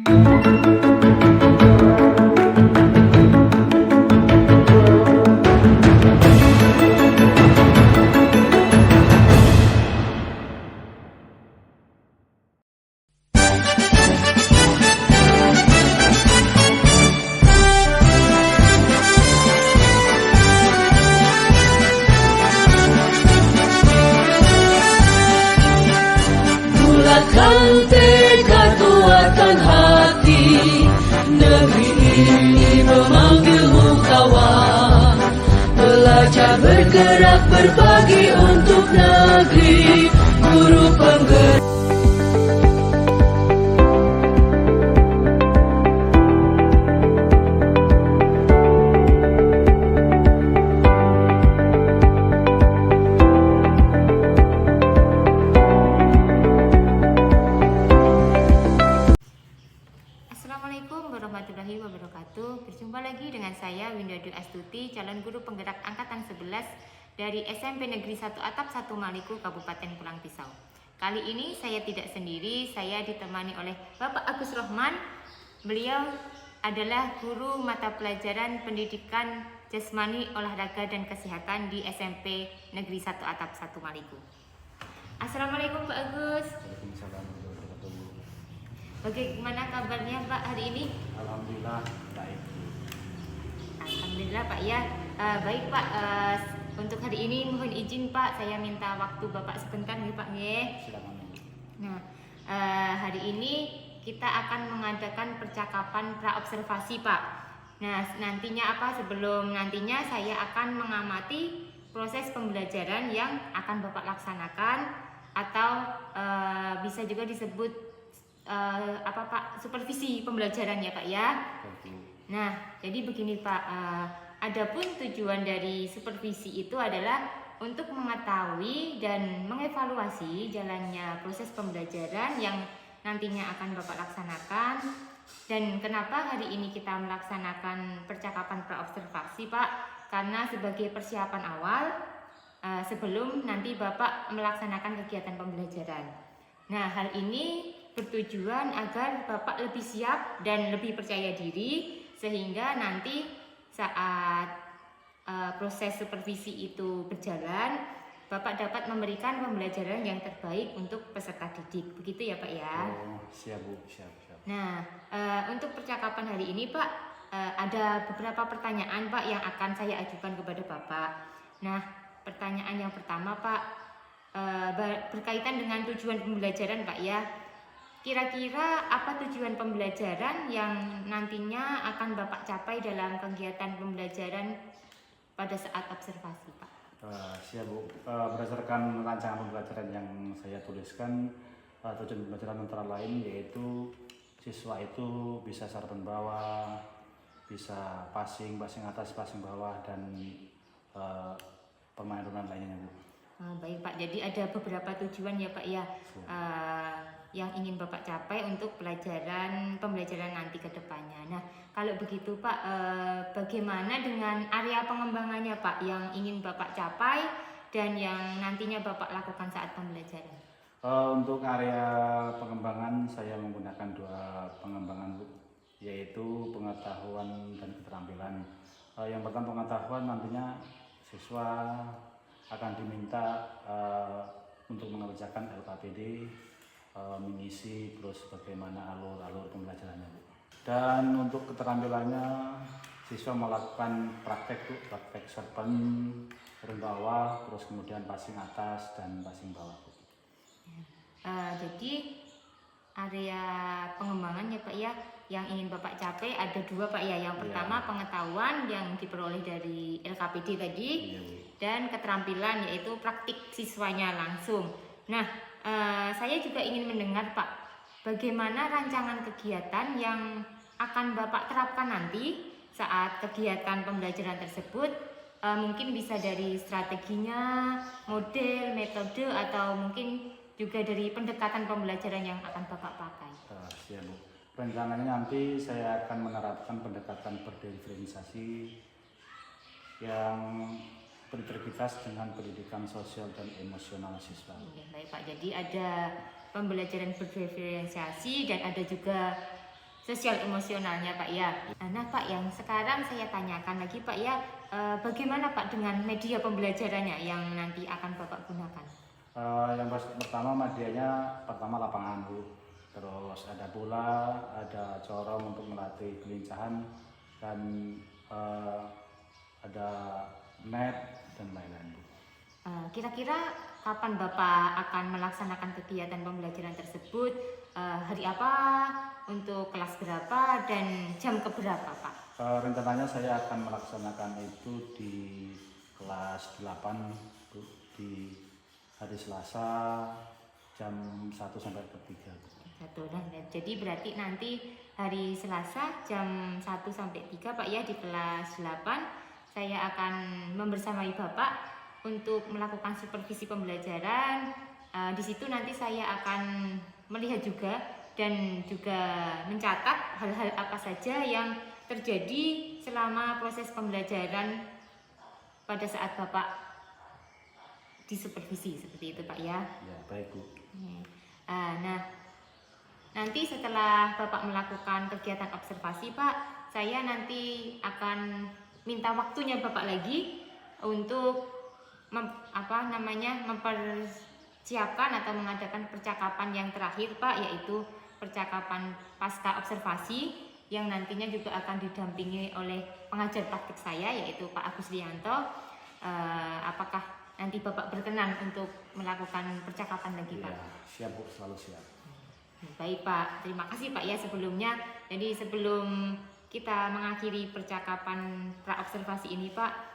Bulatkan tekad, kuatkan hati, negeri ini memanggilmu kawan. Belajar bergerak berbagi untuk negeri, guru penggerak. Assalamualaikum warahmatullahi wabarakatuh. Berjumpa lagi dengan saya Winda Dwi Astuti, calon guru penggerak angkatan 11 dari SMP Negeri 1 Atap 1 Maliku, Kabupaten Pulang Pisau. Kali ini saya tidak sendiri, saya ditemani oleh Bapak Agus Rohman. Beliau adalah guru mata pelajaran pendidikan jasmani, olahraga dan kesehatan di SMP Negeri 1 Atap 1 Maliku. Assalamualaikum Pak Agus. Waalaikumsalam warahmatullahi wabarakatuh. Bagaimana kabarnya Pak hari ini? Alhamdulillah baik. Alhamdulillah Pak ya. Baik Pak, untuk hari ini mohon izin Pak, saya minta waktu Bapak sebentar nih Pak nggih. Silakan. Nah, hari ini kita akan mengadakan percakapan praobservasi Pak. Nah, nantinya sebelum nantinya saya akan mengamati proses pembelajaran yang akan Bapak laksanakan, atau bisa juga disebut Pak, supervisi pembelajaran ya Pak ya. Nah, jadi begini Pak, adapun tujuan dari supervisi itu adalah untuk mengetahui dan mengevaluasi jalannya proses pembelajaran yang nantinya akan Bapak laksanakan. Dan kenapa hari ini kita melaksanakan percakapan praobservasi Pak? Karena sebagai persiapan awal sebelum nanti Bapak melaksanakan kegiatan pembelajaran. Nah, hal ini bertujuan agar Bapak lebih siap dan lebih percaya diri, sehingga nanti saat proses supervisi itu berjalan, Bapak dapat memberikan pembelajaran yang terbaik untuk peserta didik. Begitu ya Pak ya? Oh, siap Bu, siap. Nah, untuk percakapan hari ini Pak, ada beberapa pertanyaan Pak yang akan saya ajukan kepada Bapak. Nah, pertanyaan yang pertama Pak, berkaitan dengan tujuan pembelajaran Pak ya. Kira-kira apa tujuan pembelajaran yang nantinya akan Bapak capai dalam kegiatan pembelajaran pada saat observasi Pak? Siap Bu, berdasarkan rancangan pembelajaran yang saya tuliskan, tujuan pembelajaran antara lain yaitu siswa itu bisa sarapan bawah, bisa passing atas, passing bawah, dan permainan lainnya Bu. Baik Pak, jadi ada beberapa tujuan ya Pak ya, yang ingin Bapak capai untuk pembelajaran nanti ke depannya. Nah, kalau begitu Pak, bagaimana dengan area pengembangannya Pak yang ingin Bapak capai dan yang nantinya Bapak lakukan saat pembelajaran? Untuk area pengembangan saya menggunakan 2 pengembangan Bu, yaitu pengetahuan dan keterampilan. Yang pertama pengetahuan, nantinya siswa akan diminta untuk mengerjakan LKPD, mengisi terus bagaimana alur pembelajarannya Bu. Dan untuk keterampilannya, siswa melakukan praktek serpen, turun bawah, terus kemudian passing atas dan passing bawah Bu. Jadi area pengembangan ya Pak ya, yang ingin Bapak capai ada 2 Pak ya. Yang pertama pengetahuan yang diperoleh dari LKPD tadi, dan keterampilan yaitu praktik siswanya langsung. Nah, saya juga ingin mendengar Pak, bagaimana rancangan kegiatan yang akan Bapak terapkan nanti saat kegiatan pembelajaran tersebut. Mungkin bisa dari strateginya, model, metode, atau mungkin juga dari pendekatan pembelajaran yang akan Bapak pakai. Siap Bu. Rencananya nanti saya akan menerapkan pendekatan berdiferensiasi yang berintegritas dengan pendidikan sosial dan emosional siswa. Baik Pak, jadi ada pembelajaran berdiferensiasi dan ada juga sosial emosionalnya Pak ya. Nah Pak, yang sekarang saya tanyakan lagi Pak ya, bagaimana Pak dengan media pembelajarannya yang nanti akan Bapak gunakan? Yang pertama medianya pertama lapangan Bu. Terus ada bola, ada corong untuk melatih kelincahan, dan ada net dan lain-lain Bu. Kira-kira kapan Bapak akan melaksanakan kegiatan pembelajaran tersebut? Hari apa, untuk kelas berapa, dan jam keberapa Pak? Rencananya saya akan melaksanakan itu di kelas 8 Bu, di hari Selasa jam 1 sampai ke 3. Jadi berarti nanti hari Selasa jam 1 sampai 3 Pak ya, di kelas 8 saya akan membersamai Bapak untuk melakukan supervisi pembelajaran. Di situ nanti saya akan melihat juga dan juga mencatat hal-hal apa saja yang terjadi selama proses pembelajaran pada saat Bapak disupervisi, seperti itu Pak ya. Ya, baik Bu. Nah, nanti setelah Bapak melakukan kegiatan observasi Pak, saya nanti akan minta waktunya Bapak lagi untuk mempersiapkan atau mengadakan percakapan yang terakhir Pak, yaitu percakapan pasca observasi yang nantinya juga akan didampingi oleh pengajar praktik saya, yaitu Pak Agus Rianto. Apakah nanti Bapak berkenan untuk melakukan percakapan lagi Pak? Ya, siap Bu, selalu siap. Baik Pak, terima kasih Pak ya sebelumnya. Jadi sebelum kita mengakhiri percakapan praobservasi ini Pak,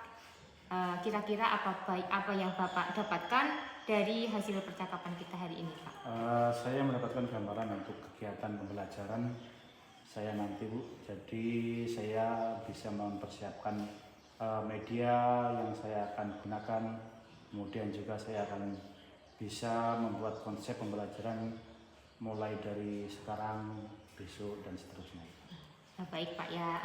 kira-kira apa yang Bapak dapatkan dari hasil percakapan kita hari ini Pak? Saya mendapatkan gambaran untuk kegiatan pembelajaran saya nanti Bu. Jadi saya bisa mempersiapkan media yang saya akan gunakan, kemudian juga saya akan bisa membuat konsep pembelajaran mulai dari sekarang, besok, dan seterusnya. Baik Pak ya,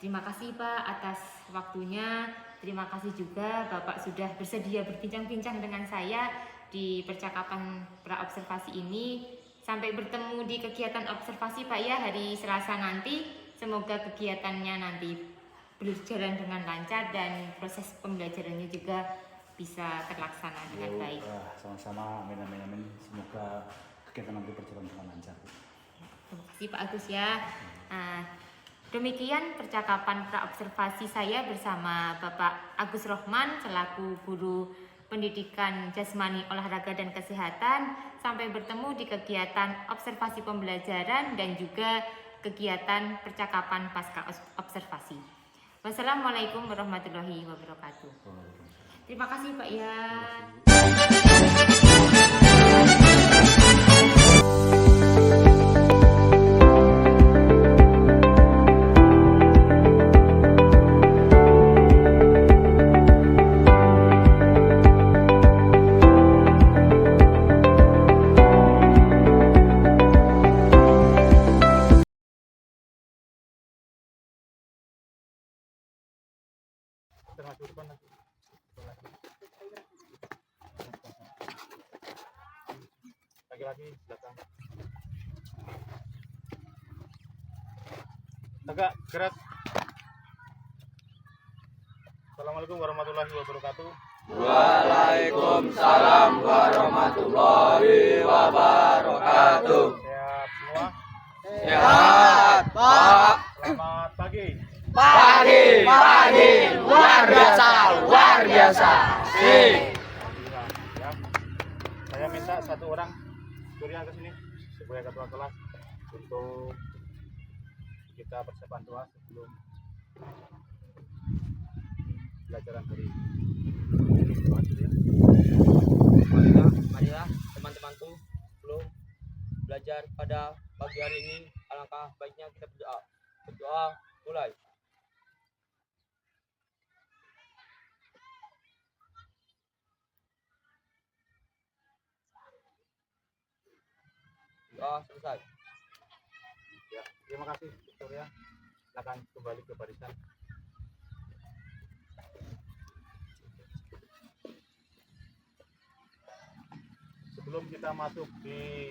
terima kasih Pak atas waktunya. Terima kasih juga Bapak sudah bersedia berbincang-bincang dengan saya di percakapan praobservasi ini. Sampai bertemu di kegiatan observasi Pak ya hari Selasa nanti. Semoga kegiatannya nanti berjalan dengan lancar dan proses pembelajarannya juga bisa terlaksana dengan baik. Sama-sama, amin. Semoga kegiatan nanti berjalan dengan lancar. Terima kasih Pak Agus ya. Demikian percakapan praobservasi saya bersama Bapak Agus Rohman selaku Guru Pendidikan Jasmani, Olahraga dan Kesehatan. Sampai bertemu di kegiatan observasi pembelajaran dan juga kegiatan percakapan pasca observasi. Wassalamualaikum warahmatullahi wabarakatuh. Terima kasih Pak ya. Lagi belakang. Tegak, gerak. Assalamualaikum warahmatullahi wabarakatuh. Waalaikumsalam warahmatullahi wabarakatuh. Sehat semua? Sehat, Pak. Selamat pagi. Pagi, luar biasa. Ya. Saya minta satu orang Surya ke sini sebagai ketua kelas untuk kita persiapan doa sebelum pelajaran hari ini. Marilah teman-temanku, sebelum belajar pada pagi hari ini, alangkah baiknya kita berdoa. Berdoa mulai. Doa selesai. Ya, terima kasih Surya. Silakan kembali ke barisan. Sebelum kita masuk di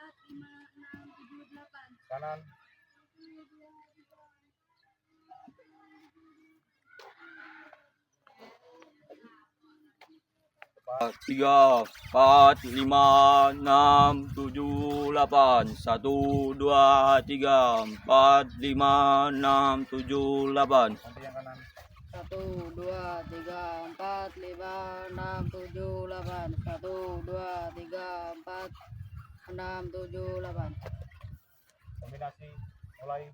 4, 5, 6, 7, 8. Kanan. 3, 4, 5, 6, 7, 8. 1, 2, 3, 4, 5, 6, 7, 8. Nanti yang kanan. 1, 2, 3, 4, 5, 6, 7, 8. 1, 2, 3, 4, 6, 7, 8. Kombinasi mulai.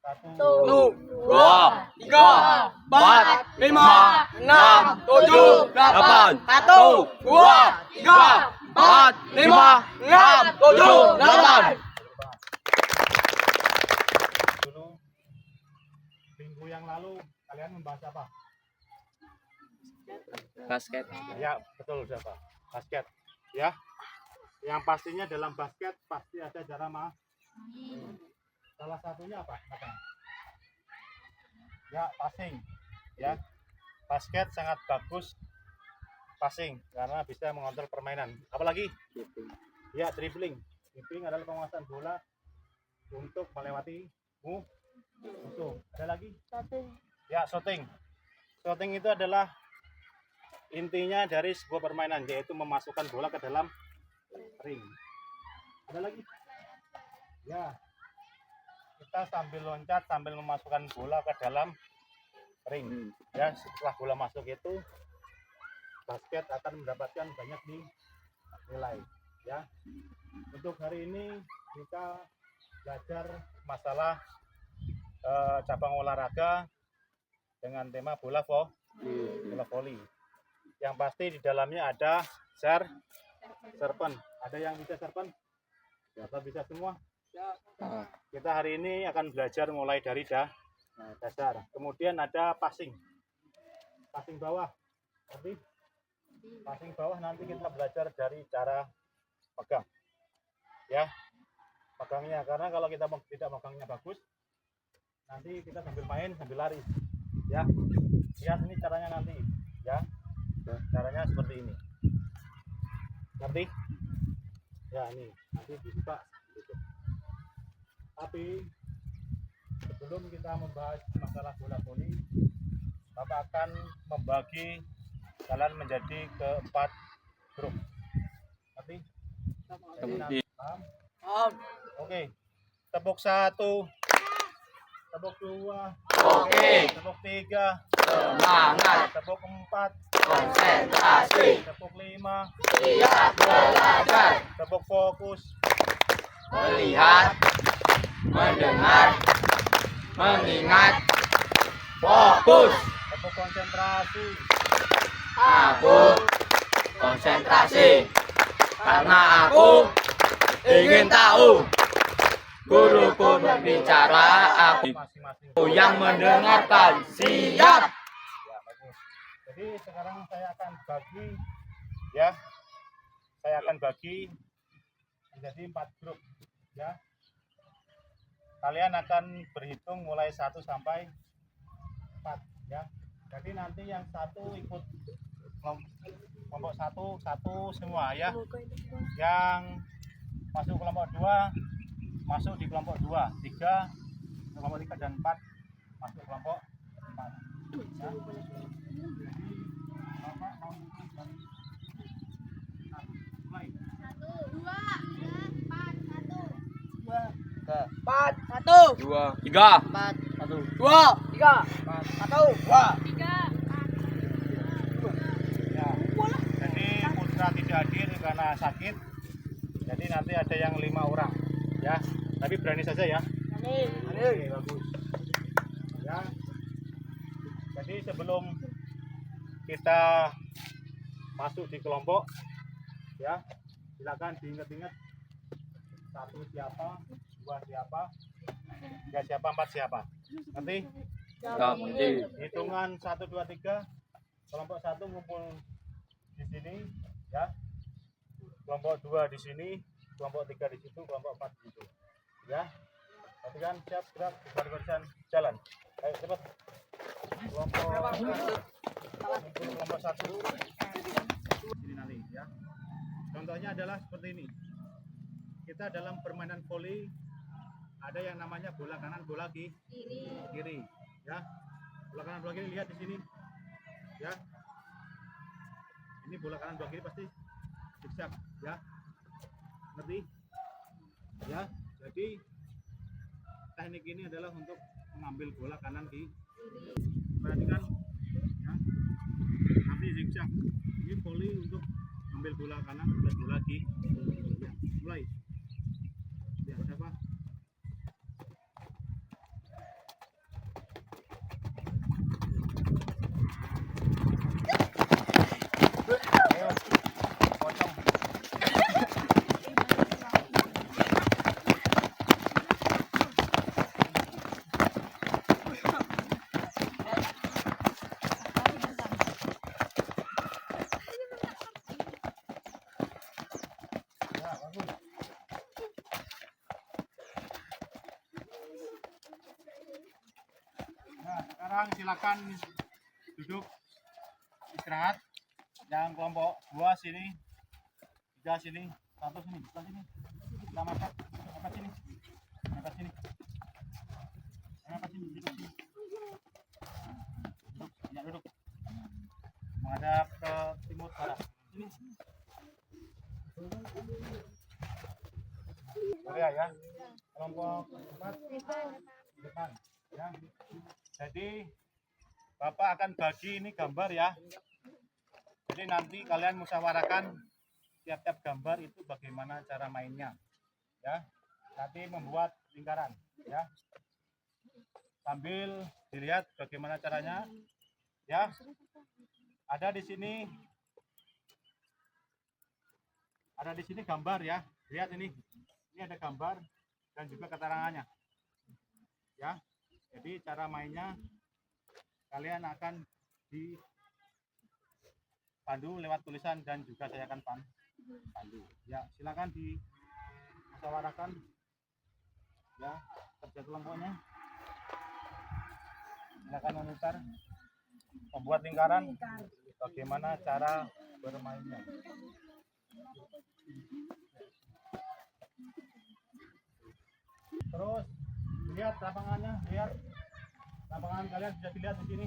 Satu, dua, tiga, empat, lima, enam, tujuh, delapan. Satu, dua, tiga, empat, lima, enam, tujuh, delapan. Dulu minggu yang lalu kalian membahas apa? Basket. Ya, betul siapa? Basket. Ya. Yang pastinya dalam basket pasti ada cara salah satunya apa? Ya, passing. Ya. Basket sangat bagus passing karena bisa mengontrol permainan. Apalagi? Ya, dribbling. Dribbling adalah penguasaan bola untuk melewati musuh. Ada lagi? Ya, shooting. Shooting itu adalah intinya dari sebuah permainan, yaitu memasukkan bola ke dalam ring. Ada lagi? Ya, kita sambil loncat sambil memasukkan bola ke dalam ring. Ya, setelah bola masuk itu basket akan mendapatkan banyak nilai. Ya, untuk hari ini kita belajar masalah cabang olahraga dengan tema bola voli. Yang pasti di dalamnya ada serpen. Ada yang bisa serpen? Siapa bisa semua? Kita hari ini akan belajar mulai dari dasar. Kemudian ada passing bawah. Nanti passing bawah nanti kita belajar dari cara pegang. Ya, pegangnya, karena kalau kita tidak megangnya bagus, nanti kita sambil main sambil lari. Ya, lihat ini caranya nanti. Ya, caranya seperti ini. Ngerti? Ya, ini nanti dibuka. Tapi sebelum kita membahas masalah bola voli, Bapak akan membagi kalian menjadi ke 4 grup. Ngerti? Jadi nanti paham? Oke. Tepuk 1, tepuk 2, Oke. tepuk 3, Semangat. tepuk 4, Konsentrasi. tepuk 5, Siap belajar. tepuk fokus, Melihat. Mendengar. Mengingat. Fokus. tepuk konsentrasi. Aku konsentrasi. Karena aku ingin tahu. Guruku berbicara, aku Masing-masing. yang mendengarkan. Siap. Ya, bagus. Jadi sekarang saya akan bagi, ya, saya akan bagi menjadi 4 grup, ya. Kalian akan berhitung mulai 1 sampai 4, ya. Jadi nanti yang 1 ikut kelompok 1 semua, ya. Yang masuk kelompok 2 masuk di kelompok 2, 3 kelompok 3 dan 4 masuk kelompok 4. Ya. Jadi Bapak mau mulai dari mulai. 2, 3. 2, 3, 1, 2. Ya. Jadi Putra tidak hadir karena sakit. Jadi nanti ada yang 5 orang, ya. Tapi berani saja ya. Oke, bagus. Ya. Jadi sebelum kita masuk di kelompok, ya, silakan diingat-ingat 1 siapa, 2 siapa, 3 siapa, 4 siapa. Nanti hitungan 1, 2, 3, kelompok 1 ngumpul di sini, ya. Kelompok 2 di sini, kelompok 3 di situ, kelompok 4 di situ. Ya. Perhatikan, siap, gerak, barisan jalan. Ayo cepat. Kelompok 1 sini nanti, ya. Contohnya adalah seperti ini. Kita dalam permainan voli ada yang namanya bola kanan, bola kiri, ya. Bola kanan, bola kiri, lihat di sini, ya. Ini bola kanan, bola kiri pasti zigzag, ya. Ngerti? Ya. Jadi teknik ini adalah untuk mengambil bola kanan kiri. Perhatikan, ya. Nanti zigzag. Ini voli untuk ambil bola kanan dan bola kiri. Ya, mulai. Ya, siapa? Nah, sekarang silakan duduk istirahat. Yang kelompok 2 sini, 3 sini, 1 sini, sebelah sini. Kita mepet sini. Mepet sini. Mepet sini, duduk sini. Duduk. Menghadap ke timur barat. Sini. Korea ya. Kelompok 4 depan ya. Jadi Bapak akan bagi ini gambar ya. Jadi nanti kalian musyawarahkan tiap-tiap gambar itu bagaimana cara mainnya ya. Nanti membuat lingkaran ya. Sambil dilihat bagaimana caranya ya. Ada di sini gambar ya. Lihat ini. Ini ada gambar dan juga keterangannya. Ya. Jadi cara mainnya kalian akan dipandu lewat tulisan dan juga saya akan pandu. Ya, silakan dimusyawarahkan ya kerja kelompoknya. Silakan memutar, membuat lingkaran, bagaimana cara bermainnya. Terus lihat lapangannya, lihat lapangan kalian bisa dilihat di sini.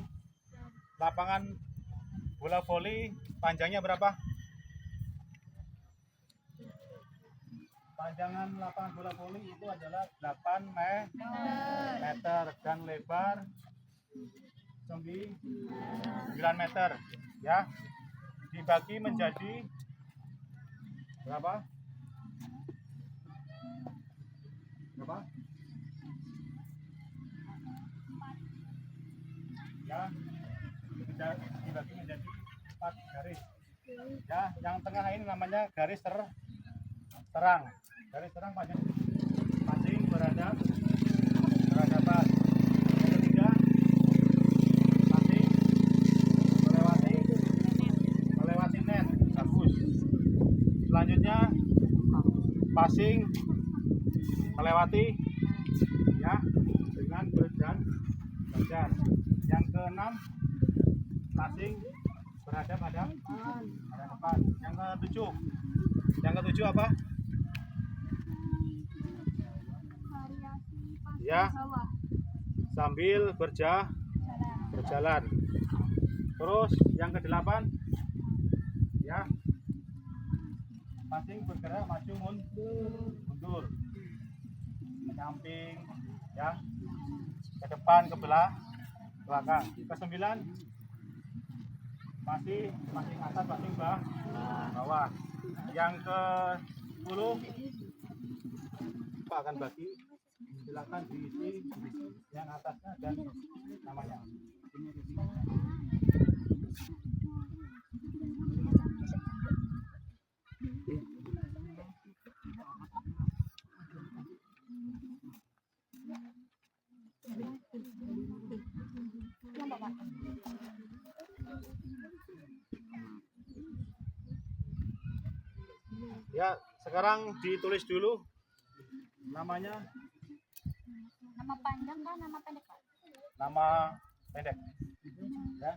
Lapangan bola voli panjangnya berapa? Panjangan lapangan bola voli itu adalah 8 meter dan lebar 9 meter ya. Dibagi menjadi berapa? Ya, dibagi menjadi 4 garis. Ya, yang tengah ini namanya garis terang. Garis terang panjang masing berhadapan. Yang ketiga masing melewati net. Bagus. Selanjutnya passing melewati ya dengan berjajar. Yang keenam passing berhadapan. Yang ketujuh apa? Ya, sambil berjalan. Terus yang ke-8 ya, passing bergerak maju mundur, menyamping ya, ke depan ke belakang. Ke-9 masih atas, passing bawah. Yang ke-10 Pak akan bagi, silakan diisi yang atasnya dan namanya. Ya, sekarang ditulis dulu namanya. Nama panjang kan, nama pendek Pak? Nama pendek. Ya.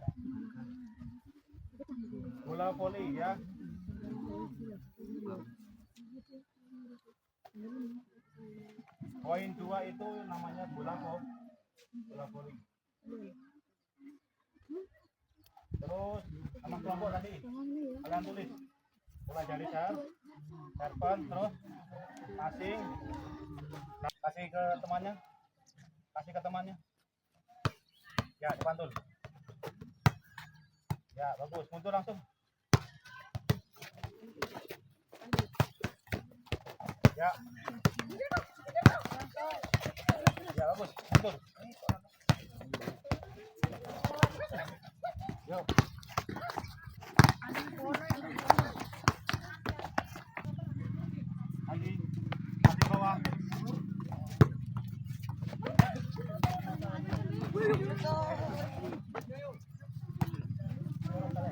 Bola voli ya. Poin 2 itu namanya bola voli. Terus nama kelompok tadi kalian tulis. Mulai dari serpen, terus kasih ke temannya. Ya, dipantul. Ya, bagus. Mundur langsung. Ya. Ya, bagus. Mundur. Yuk. Lagi bawah.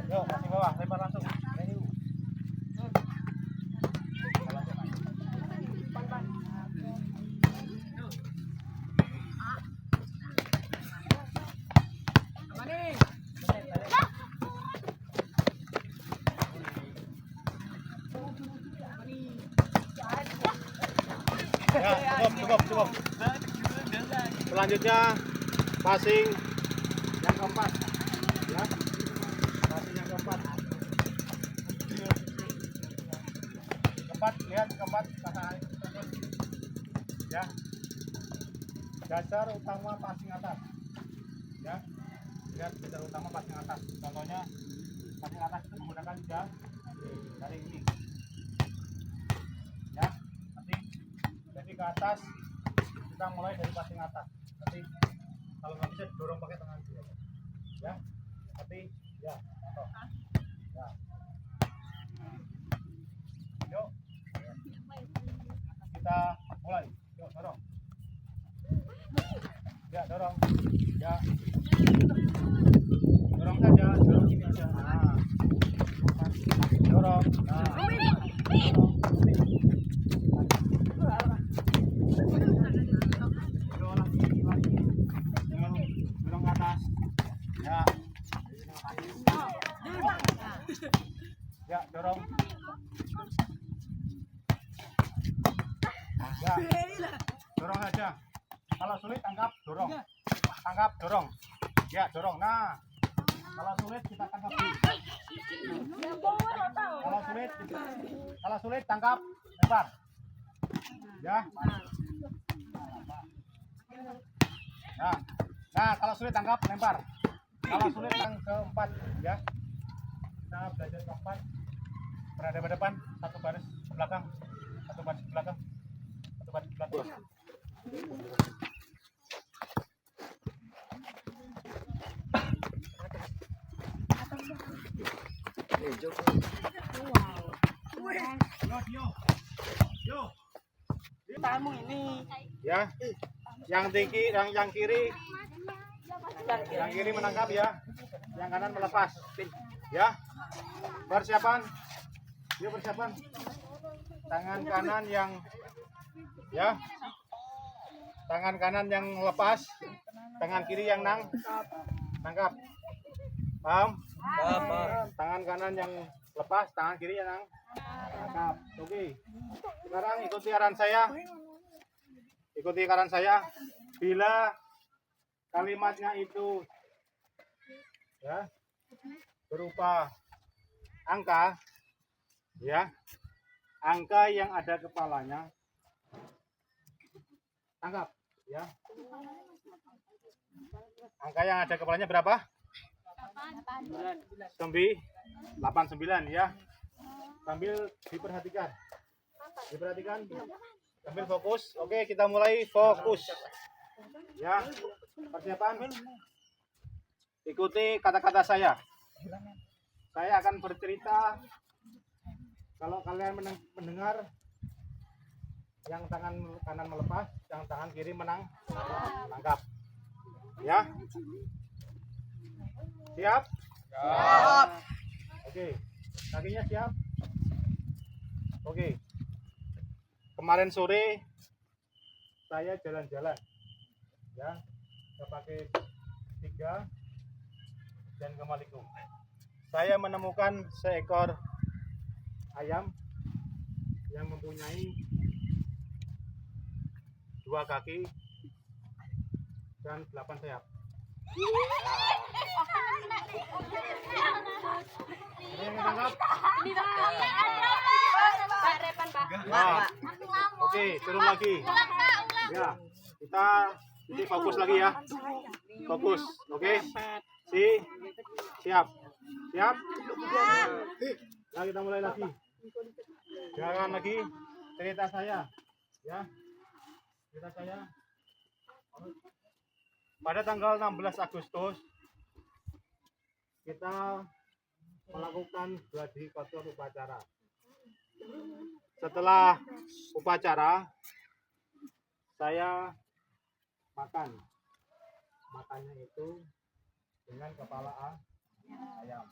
Yuk, masih bawah, lempar langsung. Cukup. Selanjutnya passing yang keempat. Ya. Passing yang keempat. Lihat keempat ya. Dasar utama passing atas. Ya. Lihat dasar utama passing atas. Contohnya passing atas itu menggunakan jam dari ini. Ya. Jadi ke atas kita mulai dari passing atas. Nanti kalau nggak bisa dorong pakai tangan kiri. Ya. Tapi ya. Contoh. Ya. Yuk. Kita mulai. Yuk, dorong. Ya, dorong. Ya. Dorong saja, dorong ini aja. Nah. Dorong. Nah. Dorong ke atas. Ya. Ya, dorong. Ya. Dorong saja. Kalau sulit tangkap, dorong. Tangkap, dorong. Ya, dorong. Nah. Kalau sulit kita tangkap dulu. Kalau sulit tangkap, lempar. Ya. Nah, kalau sulit tangkap, lempar. Kalau sulit yang keempat, ya. Kita belajar keempat. Berada depan, satu baris ke belakang, satu baris ke belakang, satu baris ke belakang. Tamu ini. Ya, yang tinggi, yang kiri menangkap ya, yang kanan melepas. Ya, persiapan. Yuk persiapan. Tangan kanan yang, ya, tangan kanan yang lepas, tangan kiri yang nangkap. Paham? Tangan kanan yang lepas, tangan kiri yang nangkap. Oke. Sekarang ikuti arahan saya. Bila kalimatnya itu ya berupa angka, ya, angka yang ada kepalanya, tangkap, ya. Angka yang ada kepalanya berapa? 89 ya. Sambil diperhatikan, sambil fokus. Oke, kita mulai fokus. Ya, persiapan. Ikuti kata-kata saya. Saya akan bercerita. Kalau kalian mendengar, yang tangan kanan melepas, yang tangan kiri menangkap. Ya. Siap? Siap. Oke. Kakinya siap? Oke. Kemarin sore saya jalan-jalan. Ya. Saya pakai 3 dan ke Malikung. Saya menemukan seekor ayam yang mempunyai 2 kaki dan 8 sayap. Ada yang ditangkap? Nah, oke, turun lagi. Ya, kita ini fokus lagi ya. Fokus, oke. Siap. Nah, kita mulai lagi. Jangan lagi cerita saya, ya. Cerita saya. Pada tanggal 16 Agustus kita melakukan gladi kotor upacara. Setelah upacara saya makan. Makannya itu dengan kepala ayam.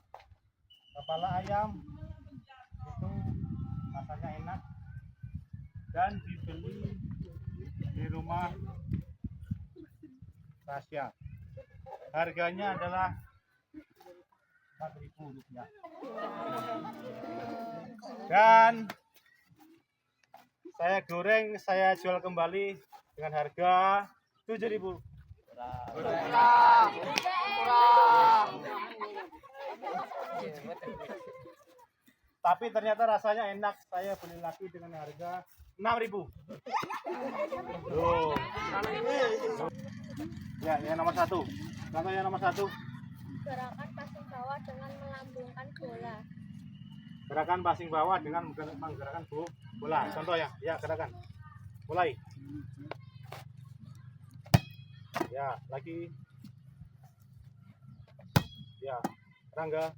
Kepala ayam itu rasanya enak dan dibeli di rumah Tasya. Harganya adalah Rp4.000. Dan Saya goreng, saya jual kembali dengan harga 7.000. Tapi ternyata rasanya enak. Saya beli lagi dengan harga 6.000. Tuh. Ya, yang nomor 1. Contoh yang nomor 1. Gerakan passing bawah dengan melambungkan bola. Gerakan passing bawah dengan menggerakkan bola. Contoh ya, gerakan. Mulai. Ya, lagi. Ya, Rangga.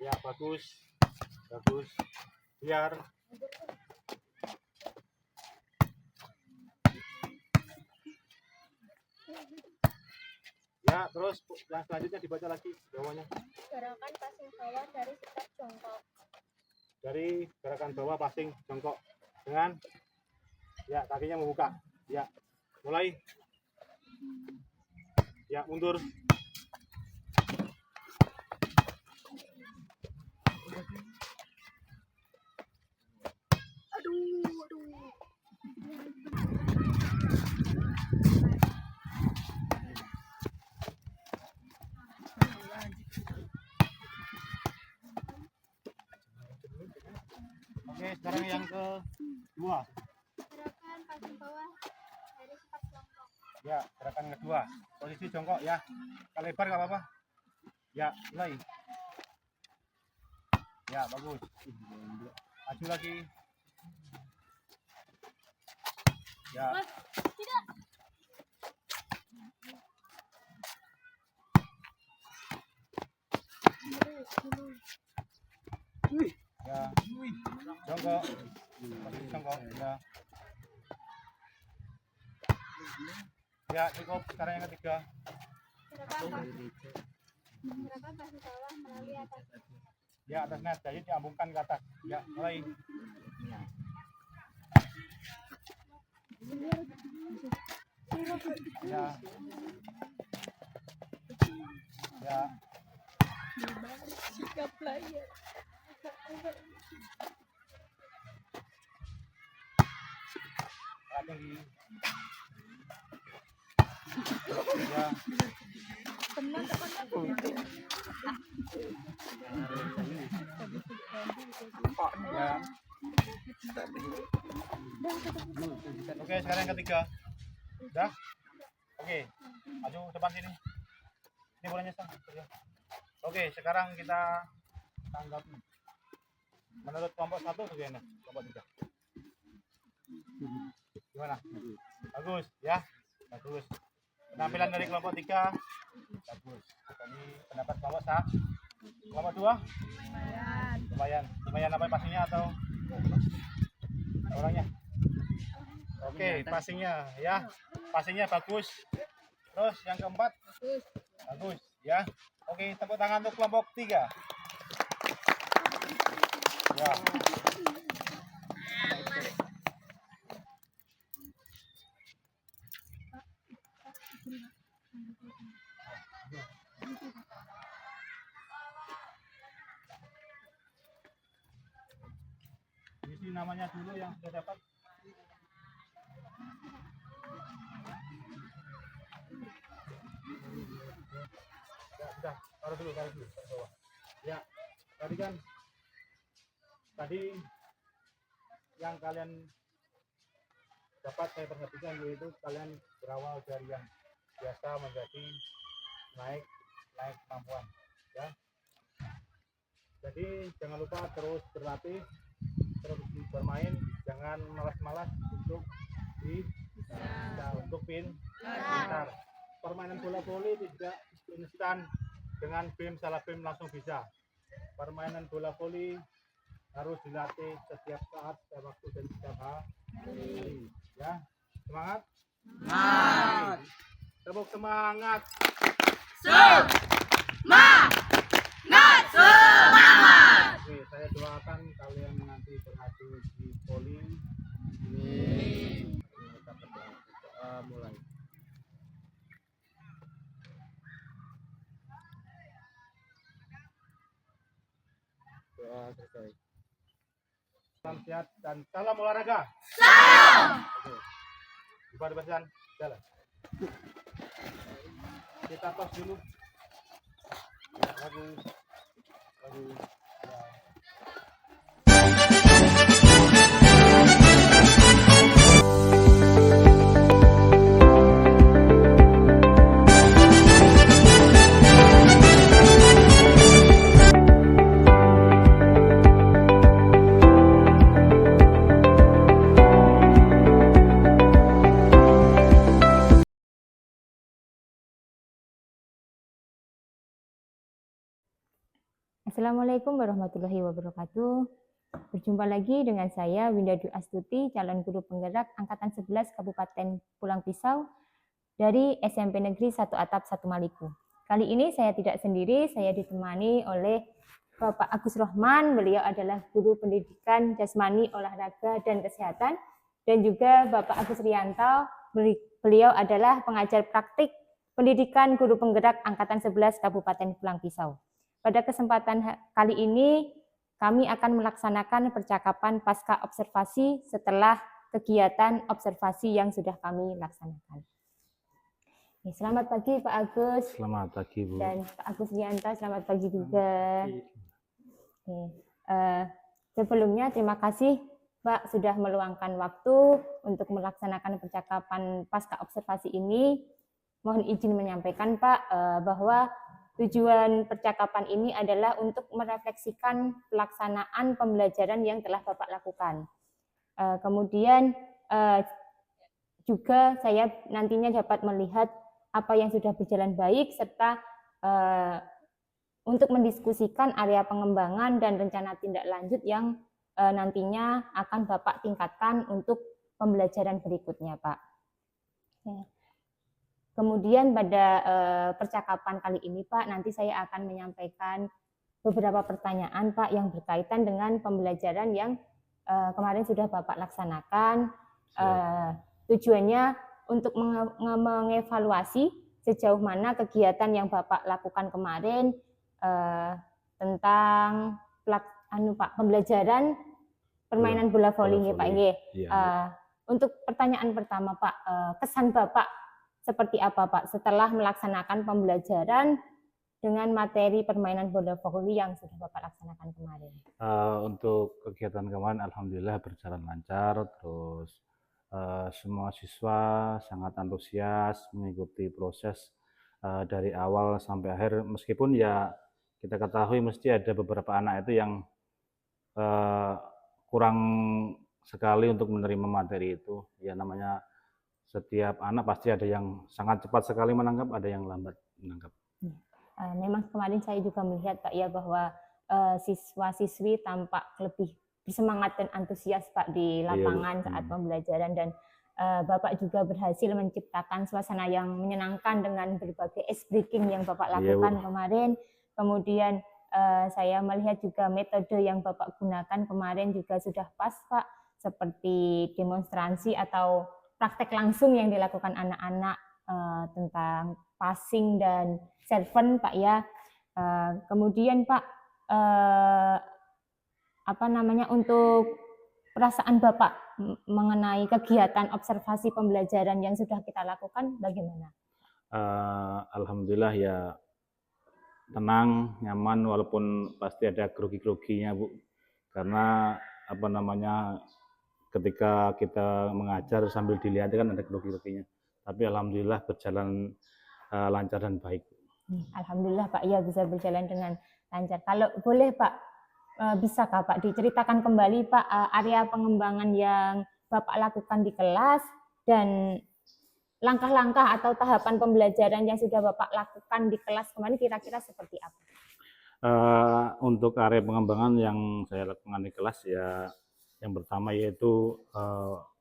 Ya, bagus. Bagus. Biar. Ya, terus yang selanjutnya dibaca lagi bawahnya. Gerakan passing bawah dari sikap jongkok. Dari gerakan bawah passing jongkok dengan ya kakinya membuka. Ya, mulai. Ya, mundur. Oke, sekarang yang kedua. Gerakan passing bawah dari sikap jongkok. Ya, gerakan kedua. Posisi jongkok ya. Kalau lebar nggak apa-apa. Ya, mulai. Ya, bagus. Maju lagi. Ya. Ya. Jongkok. Posisi jongkok. Ya. Ya, cukup. Sekarang yang ketiga. Gerakan passing bawah melalui atas. Ya, atasnya jadi diambungkan ke atas. Ya, mulai. Ya. Ya. Sikap player. Tinggi. Ya. Ya. Oke, sekarang yang ketiga. Udah? Oke. Maju depan sini. Ini bolanya sang. Oke, sekarang kita tanggapi. Menurut kelompok 1 bagaimana? Kelompok 3. Gimana? Bagus, ya? Bagus. Penampilan dari kelompok 3 bagus. Ini pendapat kelompok 1. Kelompok 2? Lumayan. Lumayan apa passingnya atau orangnya? Oke, passingnya ya. Passingnya bagus. Terus yang keempat? Bagus, ya. Oke, tepuk tangan untuk kelompok 3. Ya. Isi namanya dulu yang sudah dapat. Ya, sudah, taruh dulu, taruh bawah. Ya, tadi yang kalian dapat saya perhatikan yaitu kalian berawal dari yang biasa menjadi naik kemampuan, ya. Jadi jangan lupa terus berlatih, terus bermain, jangan malas-malas untuk pintar. Permainan bola voli tidak instan dengan BEM salah BEM langsung bisa. Permainan bola voli harus dilatih setiap saat, setiap waktu dan setiap hari. Ya, semangat. Semangat. Tepuk semangat. Oke, saya doakan kalian nanti berhasil di voli. Ini kita berdoa mulai. selesai. Salam sehat dan salam olahraga. Salam. Oke. Badan jalan. Kita tos dulu. Bagus. Bagus. Ya. Assalamualaikum warahmatullahi wabarakatuh. Berjumpa lagi dengan saya Winda Dwi Astuti, calon guru penggerak Angkatan 11 Kabupaten Pulang Pisau dari SMP Negeri 1 Atap 1 Maliku. Kali ini saya tidak sendiri, saya ditemani oleh Bapak Agus Rohman. Beliau adalah guru pendidikan jasmani, olahraga, dan kesehatan. Dan juga Bapak Agus Rianto, beliau adalah pengajar praktik pendidikan guru penggerak Angkatan 11 Kabupaten Pulang Pisau. Pada kesempatan kali ini, kami akan melaksanakan percakapan pasca observasi setelah kegiatan observasi yang sudah kami laksanakan. Selamat pagi Pak Agus. Selamat pagi Bu. Dan Pak Agus Rianto, selamat pagi juga. Sebelumnya terima kasih Pak sudah meluangkan waktu untuk melaksanakan percakapan pasca observasi ini. Mohon izin menyampaikan Pak bahwa tujuan percakapan ini adalah untuk merefleksikan pelaksanaan pembelajaran yang telah Bapak lakukan. Kemudian juga saya nantinya dapat melihat apa yang sudah berjalan baik serta untuk mendiskusikan area pengembangan dan rencana tindak lanjut yang nantinya akan Bapak tingkatkan untuk pembelajaran berikutnya, Pak. Kemudian pada percakapan kali ini Pak, nanti saya akan menyampaikan beberapa pertanyaan Pak yang berkaitan dengan pembelajaran yang kemarin sudah Bapak laksanakan. Tujuannya untuk mengevaluasi sejauh mana kegiatan yang Bapak lakukan kemarin tentang Pak, pembelajaran permainan bola voli Pak. Untuk pertanyaan pertama Pak, kesan Bapak seperti apa Pak setelah melaksanakan pembelajaran dengan materi permainan bola voli yang sudah Bapak laksanakan kemarin? Untuk kegiatan kemarin alhamdulillah berjalan lancar, terus semua siswa sangat antusias mengikuti proses dari awal sampai akhir, meskipun ya kita ketahui mesti ada beberapa anak itu yang kurang sekali untuk menerima materi itu. Ya namanya setiap anak pasti ada yang sangat cepat sekali menangkap, ada yang lambat menangkap. Memang kemarin saya juga melihat Pak ya bahwa siswa-siswi tampak lebih bersemangat dan antusias Pak di lapangan saat pembelajaran, dan Bapak juga berhasil menciptakan suasana yang menyenangkan dengan berbagai ice breaking yang Bapak lakukan kemarin. Kemudian saya melihat juga metode yang Bapak gunakan kemarin juga sudah pas Pak, seperti demonstrasi atau praktek langsung yang dilakukan anak-anak tentang passing dan serven Pak ya. Kemudian Pak, untuk perasaan Bapak mengenai kegiatan observasi pembelajaran yang sudah kita lakukan bagaimana? Alhamdulillah ya tenang, nyaman, walaupun pasti ada grogi-groginya Bu, karena ketika kita mengajar sambil dilihat kan ada grogi-groginya, tapi alhamdulillah berjalan lancar dan baik. Alhamdulillah Pak ya bisa berjalan dengan lancar. Kalau boleh Pak, bisakah Pak diceritakan kembali Pak area pengembangan yang Bapak lakukan di kelas dan langkah-langkah atau tahapan pembelajaran yang sudah Bapak lakukan di kelas kemarin kira-kira seperti apa? Untuk area pengembangan yang saya lakukan di kelas ya, yang pertama yaitu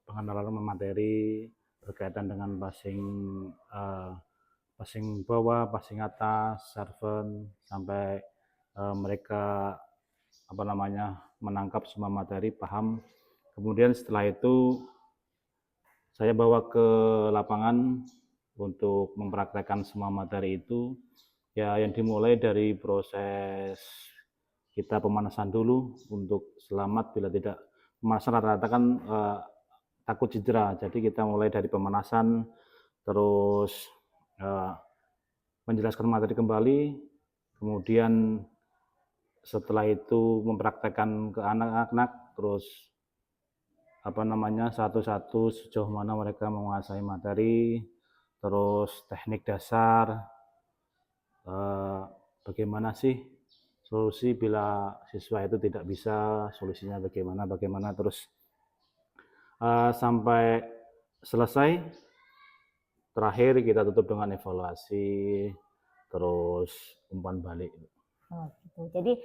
pengenalan materi berkaitan dengan passing bawah, passing atas, serven, sampai mereka menangkap semua materi, paham. Kemudian setelah itu saya bawa ke lapangan untuk mempraktekkan semua materi itu, ya yang dimulai dari proses kita pemanasan dulu untuk selamat bila tidak pemanasan rata-rata kan takut cedera. Jadi kita mulai dari pemanasan, terus menjelaskan materi kembali, kemudian setelah itu mempraktekkan ke anak-anak, terus satu-satu sejauh mana mereka menguasai materi, terus teknik dasar, bagaimana sih solusi bila siswa itu tidak bisa, solusinya bagaimana, terus sampai selesai. Terakhir kita tutup dengan evaluasi, terus umpan balik. Oh, gitu. Jadi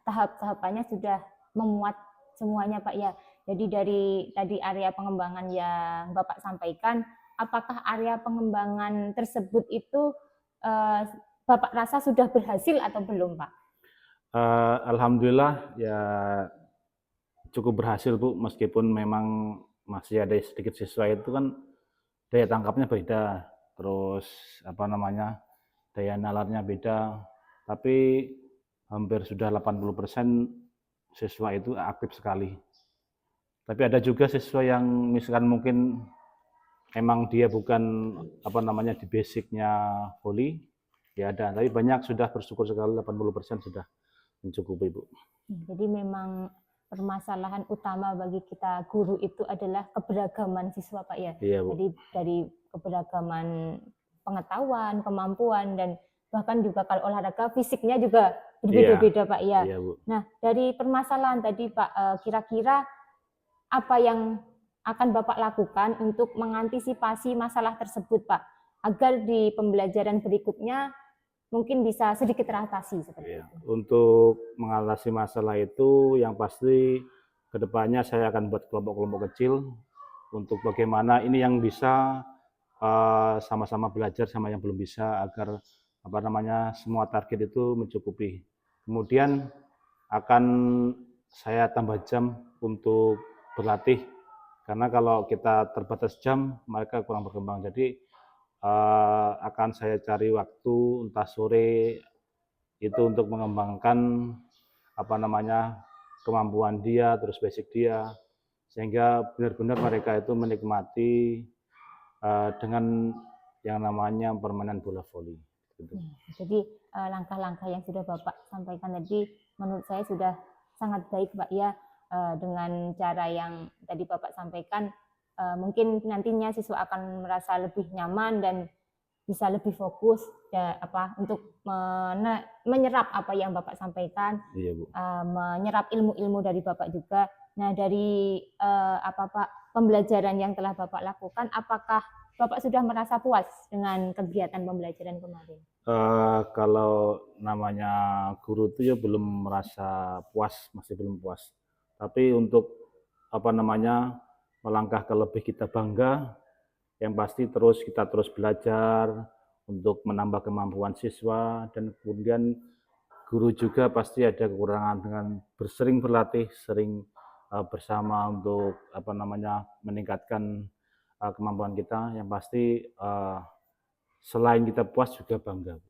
tahap-tahapannya sudah memuat semuanya Pak ya. Jadi dari tadi area pengembangan yang Bapak sampaikan, apakah area pengembangan tersebut itu Bapak rasa sudah berhasil atau belum Pak? Alhamdulillah ya cukup berhasil Bu, meskipun memang masih ada sedikit siswa itu kan daya tangkapnya beda, terus daya nalarnya beda, tapi hampir sudah 80% siswa itu aktif sekali. Tapi ada juga siswa yang misalkan mungkin emang dia bukan di basicnya voli, ya ada, tapi banyak sudah bersyukur sekali 80% sudah mencukupi Bu. Jadi memang permasalahan utama bagi kita guru itu adalah keberagaman siswa Pak ya. Iya, Bu. Jadi dari keberagaman pengetahuan, kemampuan, dan bahkan juga kalau olahraga fisiknya juga berbeda-beda Pak ya. Iya, Bu. Nah dari permasalahan tadi Pak, kira-kira apa yang akan Bapak lakukan untuk mengantisipasi masalah tersebut Pak, agar di pembelajaran berikutnya mungkin bisa sedikit teratasi seperti itu. Untuk mengatasi masalah itu, yang pasti kedepannya saya akan buat kelompok-kelompok kecil untuk bagaimana ini yang bisa sama-sama belajar sama yang belum bisa, agar semua target itu mencukupi. Kemudian akan saya tambah jam untuk berlatih, karena kalau kita terbatas jam mereka kurang berkembang. Jadi akan saya cari waktu entah sore itu untuk mengembangkan kemampuan dia, terus basic dia, sehingga benar-benar mereka itu menikmati dengan yang namanya permainan bola voli. Jadi langkah-langkah yang sudah Bapak sampaikan tadi menurut saya sudah sangat baik Pak ya, dengan cara yang tadi Bapak sampaikan. Mungkin nantinya siswa akan merasa lebih nyaman dan bisa lebih fokus untuk menyerap apa yang Bapak sampaikan, Iya, Bu. menyerap ilmu-ilmu dari Bapak juga. Nah dari Pak pembelajaran yang telah Bapak lakukan, apakah Bapak sudah merasa puas dengan kegiatan pembelajaran kemarin? Kalau namanya guru itu ya belum merasa puas, masih belum puas. Tapi untuk melangkah ke lebih kita bangga, yang pasti kita terus belajar untuk menambah kemampuan siswa, dan kemudian guru juga pasti ada kekurangan dengan sering berlatih, sering bersama untuk meningkatkan kemampuan kita. Yang pasti selain kita puas juga bangga.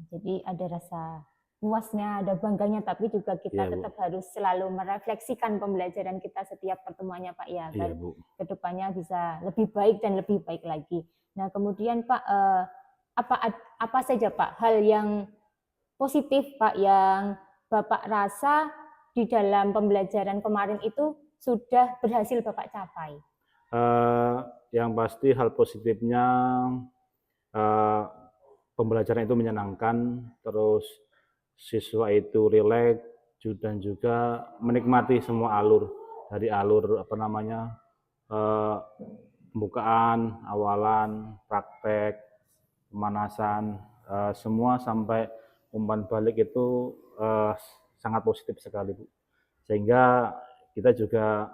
Jadi ada rasa puasnya, ada bangganya, tapi juga kita tetap harus selalu merefleksikan pembelajaran kita setiap pertemuannya Pak ya, agar kedepannya bisa lebih baik dan lebih baik lagi. Nah kemudian Pak, apa saja Pak hal yang positif Pak yang Bapak rasa di dalam pembelajaran kemarin itu sudah berhasil Bapak capai? Yang pasti hal positifnya pembelajaran itu menyenangkan, terus siswa itu rileks dan juga menikmati semua alur, dari alur pembukaan, awalan, praktek, pemanasan, semua sampai umpan balik itu sangat positif sekali Bu. Sehingga kita juga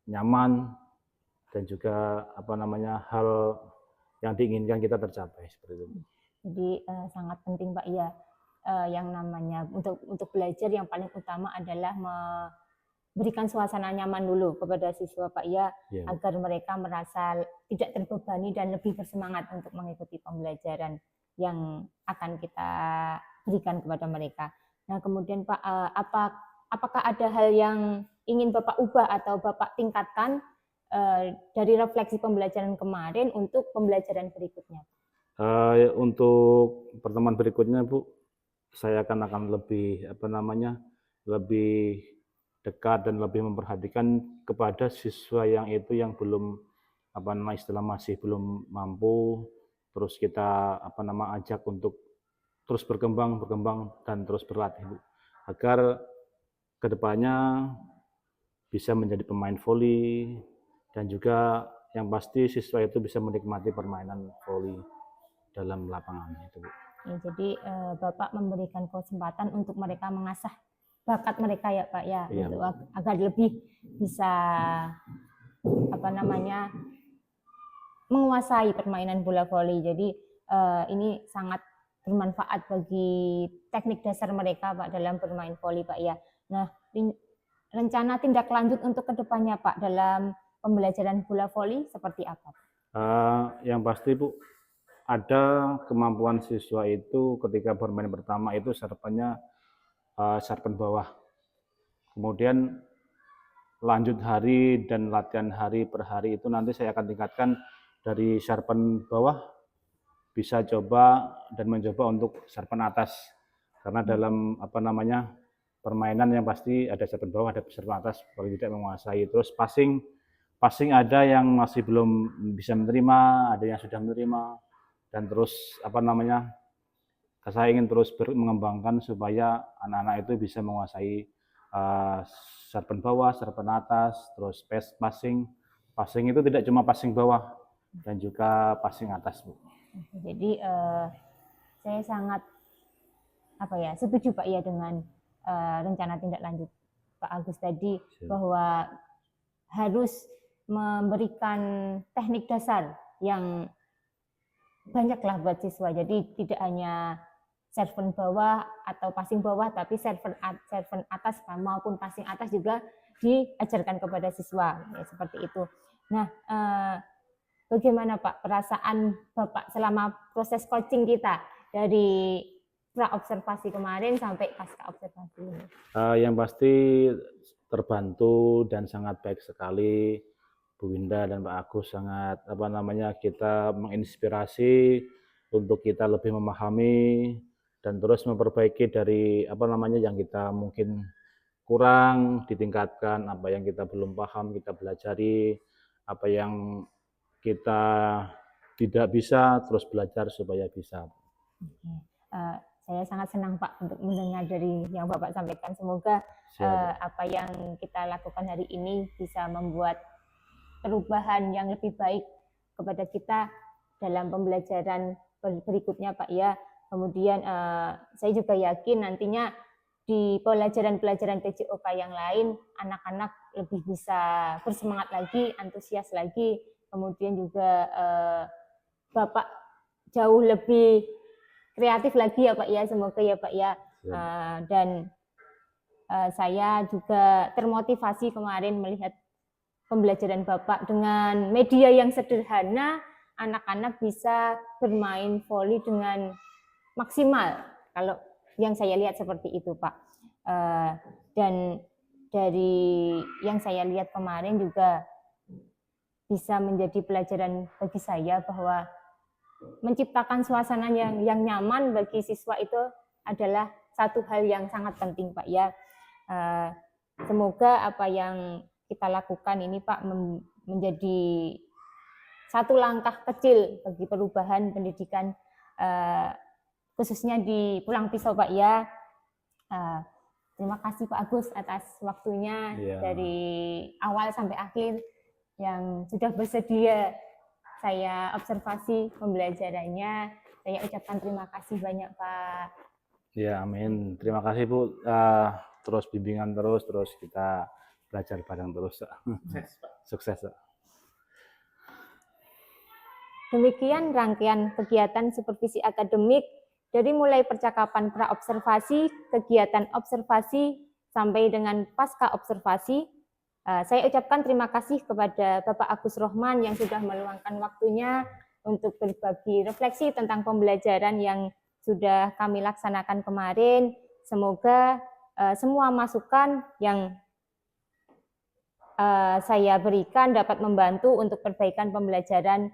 nyaman, dan juga hal yang diinginkan kita tercapai seperti itu. Jadi sangat penting Pak ya, yang namanya untuk belajar yang paling utama adalah memberikan suasana nyaman dulu kepada siswa Pak ya, agar mereka merasa tidak terbebani dan lebih bersemangat untuk mengikuti pembelajaran. yang akan kita berikan kepada mereka. Nah, kemudian Pak, apakah ada hal yang ingin Bapak ubah atau Bapak tingkatkan dari refleksi pembelajaran kemarin untuk pembelajaran berikutnya? Untuk pertemuan berikutnya, Bu, saya akan lebih lebih dekat dan lebih memperhatikan kepada siswa yang belum masih belum mampu, terus kita ajak untuk terus berkembang dan terus berlatih, Bu, agar kedepannya bisa menjadi pemain voli dan juga yang pasti siswa itu bisa menikmati permainan voli dalam lapangan itu, Bu. Ya, jadi Bapak memberikan kesempatan untuk mereka mengasah bakat mereka ya Pak ya, Iya, untuk agar lebih bisa menguasai permainan bola voli. Jadi ini sangat bermanfaat bagi teknik dasar mereka Pak dalam bermain voli Pak ya. Nah, rencana tindak lanjut untuk kedepannya Pak dalam pembelajaran bola voli seperti apa? Yang pasti, Bu, ada kemampuan siswa itu ketika bermain pertama itu serpennya serpen bawah. Kemudian lanjut hari dan latihan hari per hari itu nanti saya akan tingkatkan dari serpen bawah, bisa coba dan mencoba untuk serpen atas. Karena dalam permainan yang pasti ada serpen bawah, ada serpen atas, paling tidak menguasai. Terus passing ada yang masih belum bisa menerima, ada yang sudah menerima. Dan terus saya ingin terus mengembangkan supaya anak-anak itu bisa menguasai serpen bawah, serpen atas, terus passing itu tidak cuma passing bawah dan juga passing atas, Bu. Jadi saya sangat setuju Pak ya dengan rencana tindak lanjut Pak Agus tadi, bahwa harus memberikan teknik dasar yang banyaklah buat siswa. Jadi tidak hanya serven bawah atau passing bawah, tapi serven atas maupun passing atas juga diajarkan kepada siswa, ya, seperti itu. Nah, bagaimana Pak perasaan Bapak selama proses coaching kita dari pra observasi kemarin sampai pasca observasi ini? Yang pasti terbantu dan sangat baik sekali. Bu Winda dan Pak Agus sangat kita menginspirasi untuk kita lebih memahami dan terus memperbaiki dari yang kita mungkin kurang ditingkatkan, apa yang kita belum paham kita pelajari, apa yang kita tidak bisa terus belajar supaya bisa. Saya sangat senang Pak untuk mendengar dari yang Bapak sampaikan. Semoga apa yang kita lakukan hari ini bisa membuat perubahan yang lebih baik kepada kita dalam pembelajaran berikutnya Pak ya. Kemudian saya juga yakin nantinya di pelajaran-pelajaran PJOK yang lain anak-anak lebih bisa bersemangat lagi, antusias lagi. Kemudian juga Bapak jauh lebih kreatif lagi ya Pak ya, semoga ya Pak ya. Dan saya juga termotivasi kemarin melihat pembelajaran Bapak dengan media yang sederhana, anak-anak bisa bermain voli dengan maksimal. Kalau yang saya lihat seperti itu Pak. Dan dari yang saya lihat kemarin juga bisa menjadi pelajaran bagi saya bahwa menciptakan suasana yang nyaman bagi siswa itu adalah satu hal yang sangat penting Pak ya. Semoga apa yang kita lakukan ini Pak menjadi satu langkah kecil bagi perubahan pendidikan khususnya di Pulang Pisau Pak ya. Terima kasih Pak Agus atas waktunya dari awal sampai akhir yang sudah bersedia saya observasi pembelajarannya. Saya ucapkan terima kasih banyak Pak. Ya, amin. Terima kasih Bu. Terus bimbingan terus kita belajar bareng terus. Sukses Pak. Demikian rangkaian kegiatan supervisi akademik dari mulai percakapan pra-observasi, kegiatan observasi, sampai dengan pasca observasi. Saya ucapkan terima kasih kepada Bapak Agus Rohman yang sudah meluangkan waktunya untuk berbagi refleksi tentang pembelajaran yang sudah kami laksanakan kemarin. Semoga semua masukan yang saya berikan dapat membantu untuk perbaikan pembelajaran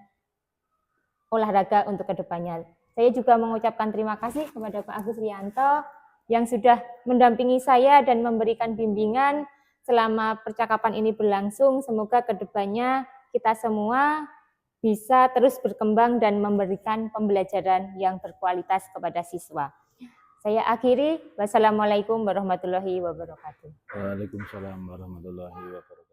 olahraga untuk kedepannya. Saya juga mengucapkan terima kasih kepada Pak Agus Rianto yang sudah mendampingi saya dan memberikan bimbingan selama percakapan ini berlangsung. Semoga kedepannya kita semua bisa terus berkembang dan memberikan pembelajaran yang berkualitas kepada siswa. Saya akhiri. Wassalamualaikum warahmatullahi wabarakatuh. Waalaikumsalam warahmatullahi wabarakatuh.